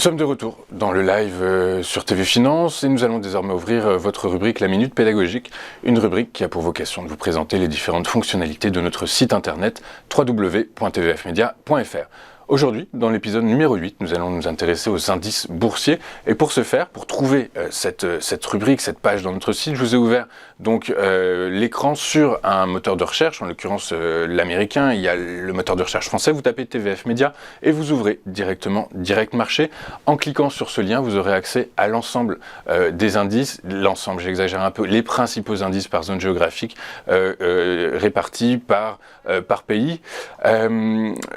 Nous sommes de retour dans le live sur TV Finance et nous allons désormais ouvrir votre rubrique La Minute Pédagogique, une rubrique qui a pour vocation de vous présenter les différentes fonctionnalités de notre site internet www.tvfmedia.fr. Aujourd'hui, dans l'épisode numéro 8, nous allons nous intéresser aux indices boursiers. Et pour ce faire, pour trouver cette rubrique, cette page dans notre site, je vous ai ouvert donc l'écran sur un moteur de recherche, en l'occurrence l'américain. Il y a le moteur de recherche français, vous tapez TVF Media et vous ouvrez directement Direct Marché. En cliquant sur ce lien, vous aurez accès à l'ensemble des indices, l'ensemble, j'exagère un peu, les principaux indices par zone géographique répartis par pays.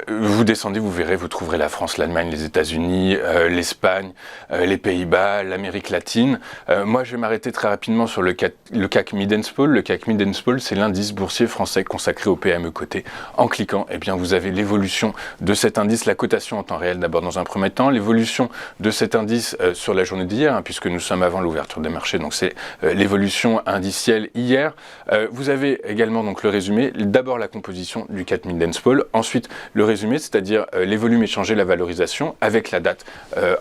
Vous descendez, vous verrez, vous trouverez la France, l'Allemagne, les États-Unis, l'Espagne, les Pays-Bas, l'Amérique latine. Moi, je vais m'arrêter très rapidement sur le CAC Mid & Small. Le CAC Mid & Small, c'est l'indice boursier français consacré aux PME cotées. En cliquant, eh bien, vous avez l'évolution de cet indice, la cotation en temps réel d'abord dans un premier temps, l'évolution de cet indice sur la journée d'hier, puisque nous sommes avant l'ouverture des marchés, donc c'est l'évolution indicielle hier. Vous avez également donc le résumé, d'abord la composition du CAC Mid & Small, ensuite le résumé, c'est-à-dire les volumes échangés, la valorisation, avec la date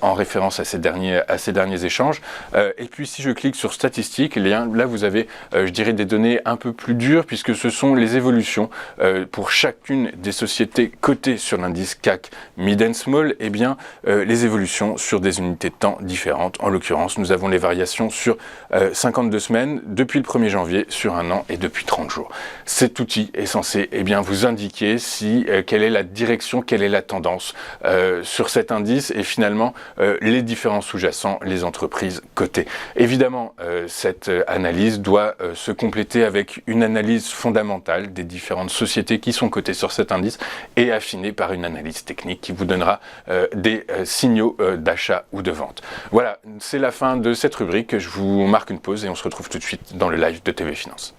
en référence à ces derniers échanges. Et puis si je clique sur statistiques, là vous avez, je dirais, des données un peu plus dures, puisque ce sont les évolutions pour chacune des sociétés cotées sur l'indice CAC Mid & Small, et bien les évolutions sur des unités de temps différentes. En l'occurrence, nous avons les variations sur 52 semaines, depuis le 1er janvier, sur un an et depuis 30 jours. Cet outil est censé vous indiquer quelle est la direction, quelle est la tendance sur cet indice et finalement les différents sous-jacents, les entreprises cotées. Évidemment, cette analyse doit se compléter avec une analyse fondamentale des différentes sociétés qui sont cotées sur cet indice et affinée par une analyse technique qui vous donnera des signaux d'achat ou de vente. Voilà, c'est la fin de cette rubrique. Je vous marque une pause et on se retrouve tout de suite dans le live de TV Finance.